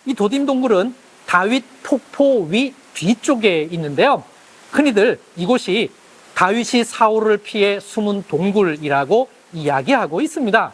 이 도딤 동굴은 다윗 폭포 위 뒤쪽에 있는데요. 흔히들 이곳이 다윗이 사울을 피해 숨은 동굴이라고 이야기하고 있습니다.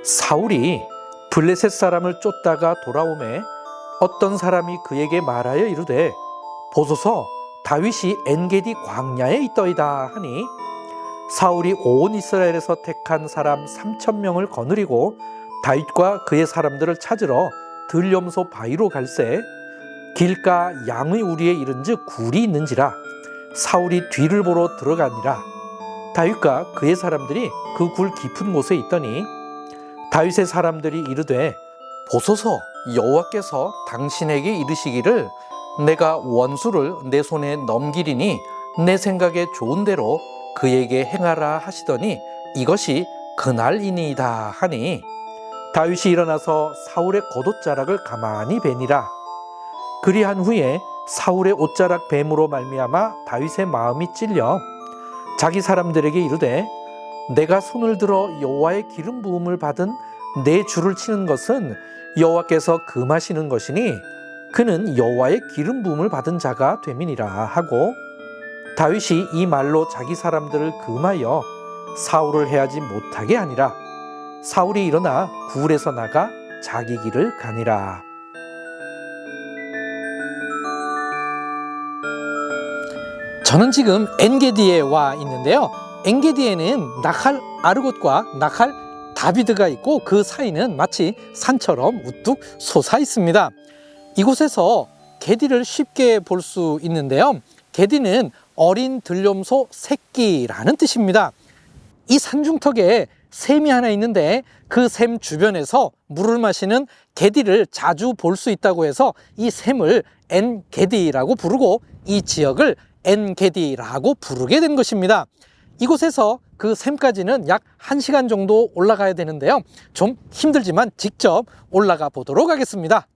사울이 블레셋 사람을 쫓다가 돌아오매 어떤 사람이 그에게 말하여 이르되 보소서 다윗이 엔게디 광야에 있더이다 하니 사울이 온 이스라엘에서 택한 사람 3,000명을 거느리고 다윗과 그의 사람들을 찾으러 들염소 바위로 갈새 길가 양의 우리에 이른즉 굴이 있는지라 사울이 뒤를 보러 들어가니라. 다윗과 그의 사람들이 그 굴 깊은 곳에 있더니 다윗의 사람들이 이르되 보소서 여호와께서 당신에게 이르시기를 내가 원수를 내 손에 넘기리니 내 생각에 좋은 대로 그에게 행하라 하시더니 이것이 그날이니이다 하니 다윗이 일어나서 사울의 겉옷자락을 가만히 베니라. 그리한 후에 사울의 옷자락 뱀으로 말미암아 다윗의 마음이 찔려 자기 사람들에게 이르되 내가 손을 들어 여호와의 기름 부음을 받은 내 줄을 치는 것은 여호와께서 금하시는 것이니 그는 여호와의 기름 부음을 받은 자가 됨이니라 하고 다윗이 이 말로 자기 사람들을 금하여 사울을 해하지 못하게 하니라. 사울이 일어나 굴에서 나가 자기 길을 가니라. 저는 지금 엔게디에 와 있는데요. 엔게디에는 나칼 아르곳과 나칼 다비드가 있고 그 사이는 마치 산처럼 우뚝 솟아 있습니다. 이곳에서 게디를 쉽게 볼 수 있는데요. 게디는 어린 들염소 새끼라는 뜻입니다. 이 산중턱에 샘이 하나 있는데 그 샘 주변에서 물을 마시는 게디를 자주 볼 수 있다고 해서 이 샘을 엔게디라고 부르고 이 지역을 엔게디라고 부르게 된 것입니다. 이곳에서 그 샘까지는 약 1시간 정도 올라가야 되는데요. 좀 힘들지만 직접 올라가 보도록 하겠습니다.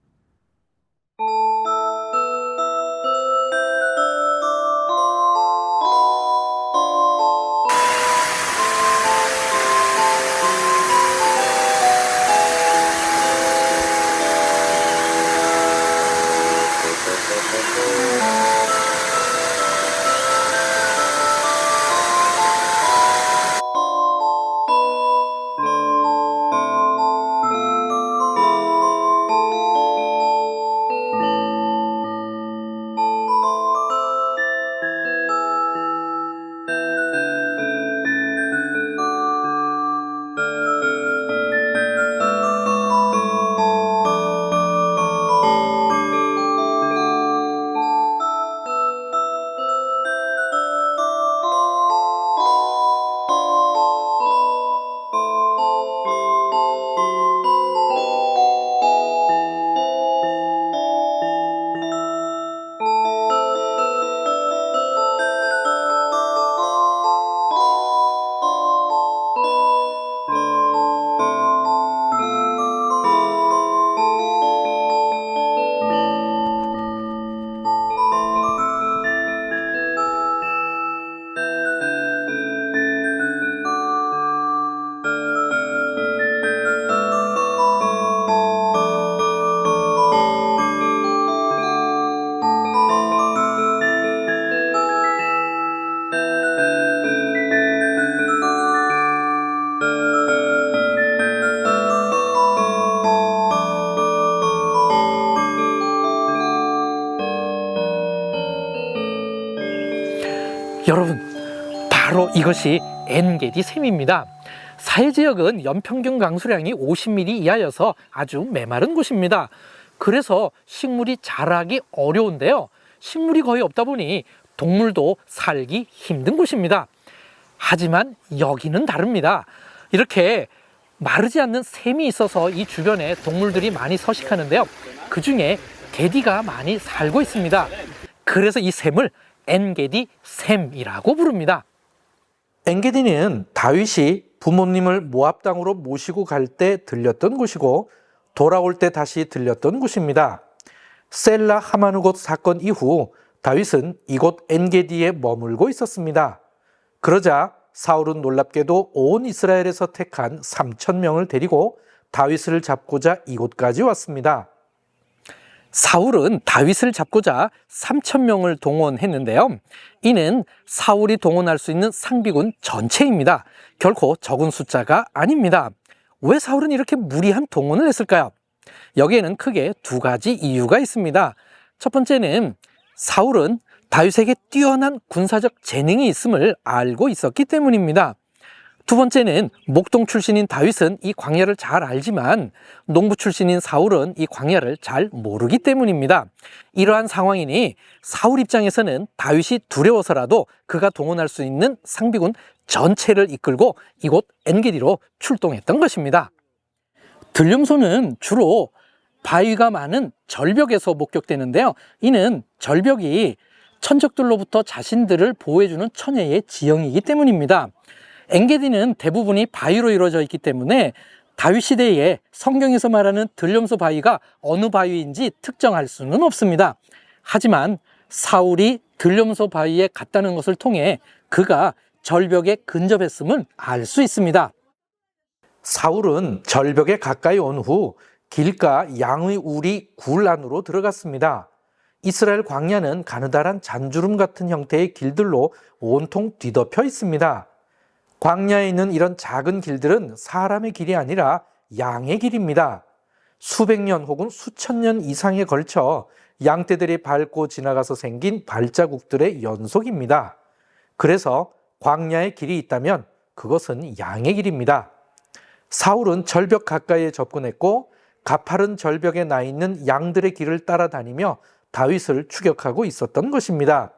여러분, 바로 이것이 엔게디 샘입니다. 사해지역은 연평균 강수량이 50mm 이하여서 아주 메마른 곳입니다. 그래서 식물이 자라기 어려운데요. 식물이 거의 없다 보니 동물도 살기 힘든 곳입니다. 하지만 여기는 다릅니다. 이렇게 마르지 않는 샘이 있어서 이 주변에 동물들이 많이 서식하는데요. 그 중에 게디가 많이 살고 있습니다. 그래서 이 샘을 엔게디 샘이라고 부릅니다. 엔게디는 다윗이 부모님을 모압 땅으로 모시고 갈 때 들렸던 곳이고 돌아올 때 다시 들렸던 곳입니다. 셀라 하마누곳 사건 이후 다윗은 이곳 엔게디에 머물고 있었습니다. 그러자 사울은 놀랍게도 온 이스라엘에서 택한 3,000명을 데리고 다윗을 잡고자 이곳까지 왔습니다. 사울은 다윗을 잡고자 3,000명을 동원했는데요. 이는 사울이 동원할 수 있는 상비군 전체입니다. 결코 적은 숫자가 아닙니다. 왜 사울은 이렇게 무리한 동원을 했을까요? 여기에는 크게 두 가지 이유가 있습니다. 첫 번째는 사울은 다윗에게 뛰어난 군사적 재능이 있음을 알고 있었기 때문입니다. 두 번째는 목동 출신인 다윗은 이 광야를 잘 알지만 농부 출신인 사울은 이 광야를 잘 모르기 때문입니다. 이러한 상황이니 사울 입장에서는 다윗이 두려워서라도 그가 동원할 수 있는 상비군 전체를 이끌고 이곳 엔게디로 출동했던 것입니다. 들림소는 주로 바위가 많은 절벽에서 목격되는데요. 이는 절벽이 천적들로부터 자신들을 보호해주는 천혜의 지형이기 때문입니다. 엔게디는 대부분이 바위로 이루어져 있기 때문에 다윗 시대에 성경에서 말하는 들림소 바위가 어느 바위인지 특정할 수는 없습니다. 하지만 사울이 들림소 바위에 갔다는 것을 통해 그가 절벽에 근접했음을 알 수 있습니다. 사울은 절벽에 가까이 온 후 길가 양의 우리 굴 안으로 들어갔습니다. 이스라엘 광야는 가느다란 잔주름 같은 형태의 길들로 온통 뒤덮여 있습니다. 광야에 있는 이런 작은 길들은 사람의 길이 아니라 양의 길입니다. 수백 년 혹은 수천 년 이상에 걸쳐 양떼들이 밟고 지나가서 생긴 발자국들의 연속입니다. 그래서 광야에 길이 있다면 그것은 양의 길입니다. 사울은 절벽 가까이에 접근했고 가파른 절벽에 나 있는 양들의 길을 따라다니며 다윗을 추격하고 있었던 것입니다.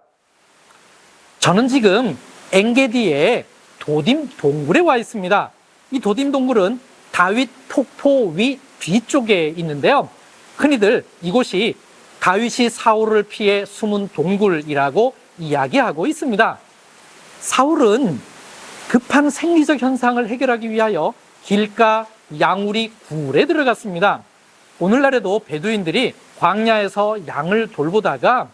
저는 지금 엔게디의 도딤 동굴에 와 있습니다. 이 도딤 동굴은 다윗 폭포 위 뒤쪽에 있는데요. 흔히들 이곳이 다윗이 사울을 피해 숨은 동굴이라고 이야기하고 있습니다. 사울은 급한 생리적 현상을 해결하기 위하여 길가 양우리 굴에 들어갔습니다. 오늘날에도 베두인들이 광야에서 양을 돌보다가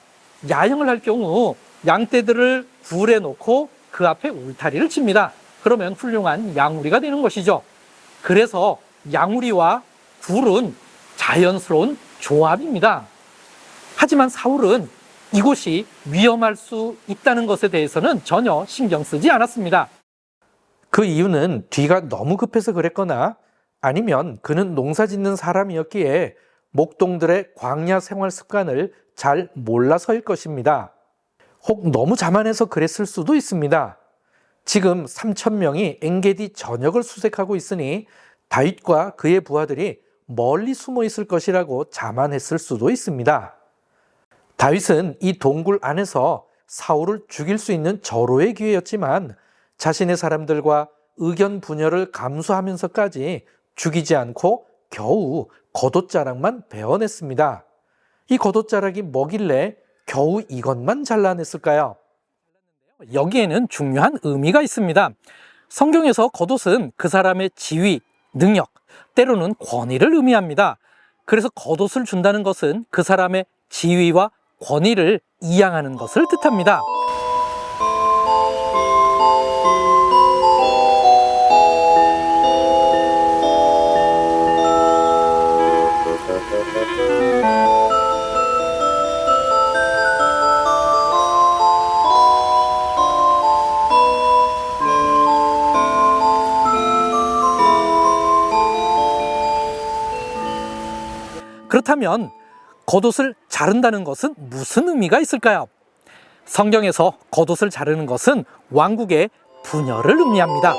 야영을 할 경우 양떼들을 굴에 놓고 그 앞에 울타리를 칩니다. 그러면 훌륭한 양우리가 되는 것이죠. 그래서 양우리와 굴은 자연스러운 조합입니다. 하지만 사울은 이곳이 위험할 수 있다는 것에 대해서는 전혀 신경 쓰지 않았습니다. 그 이유는 뒤가 너무 급해서 그랬거나 아니면 그는 농사 짓는 사람이었기에 목동들의 광야 생활 습관을 잘 몰라서일 것입니다. 혹 너무 자만해서 그랬을 수도 있습니다. 지금 3,000명이 엔게디 전역을 수색하고 있으니 다윗과 그의 부하들이 멀리 숨어 있을 것이라고 자만했을 수도 있습니다. 다윗은 이 동굴 안에서 사울을 죽일 수 있는 절호의 기회였지만 자신의 사람들과 의견 분열을 감수하면서까지 죽이지 않고 겨우 겉옷자락만 베어냈습니다. 이 겉옷자락이 뭐길래 겨우 이것만 잘라냈을까요? 여기에는 중요한 의미가 있습니다. 성경에서 겉옷은 그 사람의 지위, 능력, 때로는 권위를 의미합니다. 그래서 겉옷을 준다는 것은 그 사람의 지위와 권위를 이양하는 것을 뜻합니다. 그렇다면 겉옷을 자른다는 것은 무슨 의미가 있을까요? 성경에서 겉옷을 자르는 것은 왕국의 분열을 의미합니다.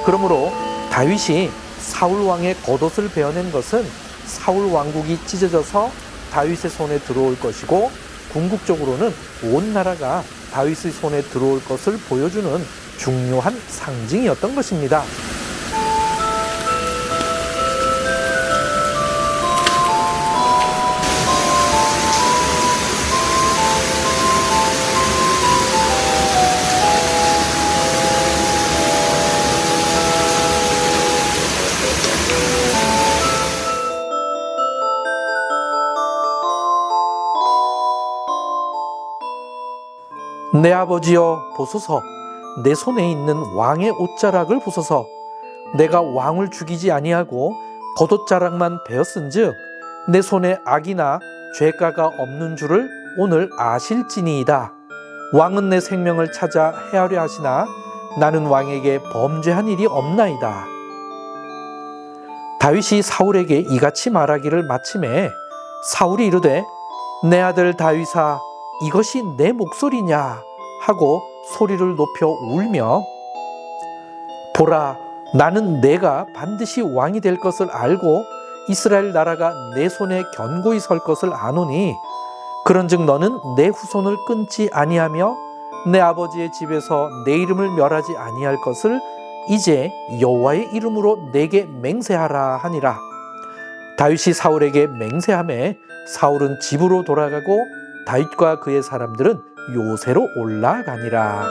그러므로 다윗이 사울 왕의 겉옷을 베어낸 것은 사울 왕국이 찢어져서 다윗의 손에 들어올 것이고 궁극적으로는 온 나라가 다윗의 손에 들어올 것을 보여주는 중요한 상징이었던 것입니다. 내 아버지여 보소서, 내 손에 있는 왕의 옷자락을 보소서. 내가 왕을 죽이지 아니하고 겉옷자락만 베었은즉 내 손에 악이나 죄가가 없는 줄을 오늘 아실지니이다. 왕은 내 생명을 찾아 해하려 하시나 나는 왕에게 범죄한 일이 없나이다. 다윗이 사울에게 이같이 말하기를 마침에 사울이 이르되 내 아들 다윗아 이것이 내 목소리냐 하고 소리를 높여 울며 보라 나는 내가 반드시 왕이 될 것을 알고 이스라엘 나라가 내 손에 견고히 설 것을 아노니 그런즉 너는 내 후손을 끊지 아니하며 내 아버지의 집에서 내 이름을 멸하지 아니할 것을 이제 여호와의 이름으로 내게 맹세하라 하니라. 다윗이 사울에게 맹세하매 사울은 집으로 돌아가고 다윗과 그의 사람들은 요새로 올라가니라.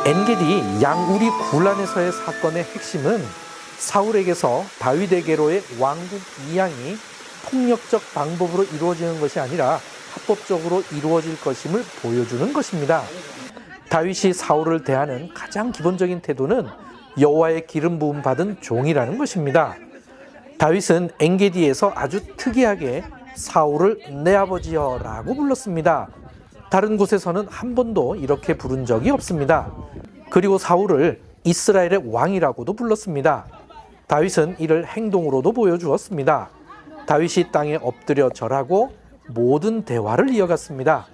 엔게디 양우리 굴란에서의 사건의 핵심은 사울에게서 다윗에게로의 왕국 이양이 폭력적 방법으로 이루어지는 것이 아니라 합법적으로 이루어질 것임을 보여주는 것입니다. 다윗이 사울을 대하는 가장 기본적인 태도는 여호와의 기름 부음 받은 종이라는 것입니다. 다윗은 엔게디에서 아주 특이하게 사울을 내 아버지여라고 불렀습니다. 다른 곳에서는 한 번도 이렇게 부른 적이 없습니다. 그리고 사울을 이스라엘의 왕이라고도 불렀습니다. 다윗은 이를 행동으로도 보여주었습니다. 다윗이 땅에 엎드려 절하고 모든 대화를 이어갔습니다.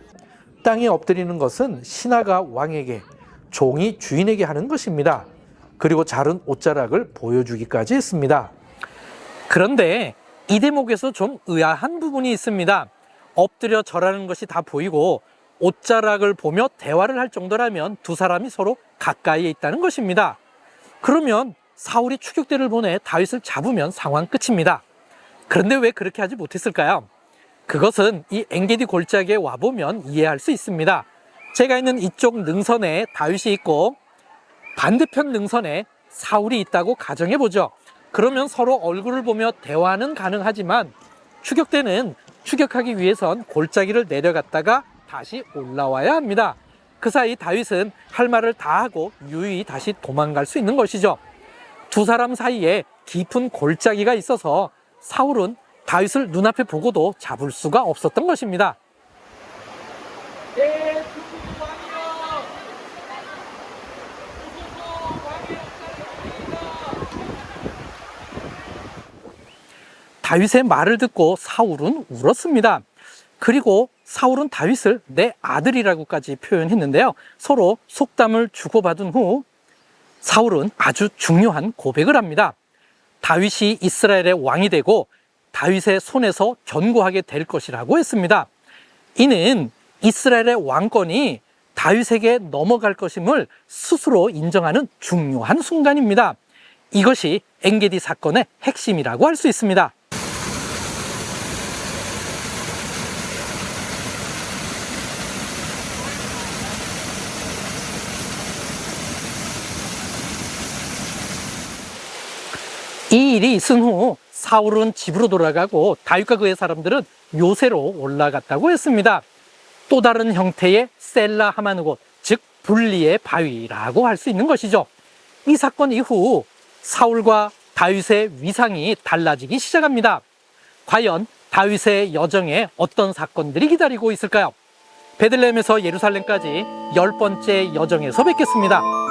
땅에 엎드리는 것은 신하가 왕에게, 종이 주인에게 하는 것입니다. 그리고 자른 옷자락을 보여주기까지 했습니다. 그런데 이 대목에서 좀 의아한 부분이 있습니다. 엎드려 절하는 것이 다 보이고 옷자락을 보며 대화를 할 정도라면 두 사람이 서로 가까이에 있다는 것입니다. 그러면 사울이 추격대를 보내 다윗을 잡으면 상황 끝입니다. 그런데 왜 그렇게 하지 못했을까요? 그것은 이 엔게디 골짜기에 와보면 이해할 수 있습니다. 제가 있는 이쪽 능선에 다윗이 있고 반대편 능선에 사울이 있다고 가정해보죠. 그러면 서로 얼굴을 보며 대화는 가능하지만 추격대는 추격하기 위해선 골짜기를 내려갔다가 다시 올라와야 합니다. 그 사이 다윗은 할 말을 다 하고 유유히 다시 도망갈 수 있는 것이죠. 두 사람 사이에 깊은 골짜기가 있어서 사울은 다윗을 눈앞에 보고도 잡을 수가 없었던 것입니다. 다윗의 말을 듣고 사울은 울었습니다. 그리고 사울은 다윗을 내 아들이라고까지 표현했는데요. 서로 속담을 주고받은 후 사울은 아주 중요한 고백을 합니다. 다윗이 이스라엘의 왕이 되고 다윗의 손에서 견고하게 될 것이라고 했습니다. 이는 이스라엘의 왕권이 다윗에게 넘어갈 것임을 스스로 인정하는 중요한 순간입니다. 이것이 엔게디 사건의 핵심이라고 할 수 있습니다. 이 일이 있은 후 사울은 집으로 돌아가고 다윗과 그의 사람들은 요새로 올라갔다고 했습니다. 또 다른 형태의 셀라 하마누곳, 즉 분리의 바위라고 할 수 있는 것이죠. 이 사건 이후 사울과 다윗의 위상이 달라지기 시작합니다. 과연 다윗의 여정에 어떤 사건들이 기다리고 있을까요? 베들레헴에서 예루살렘까지 10번째 여정에서 뵙겠습니다.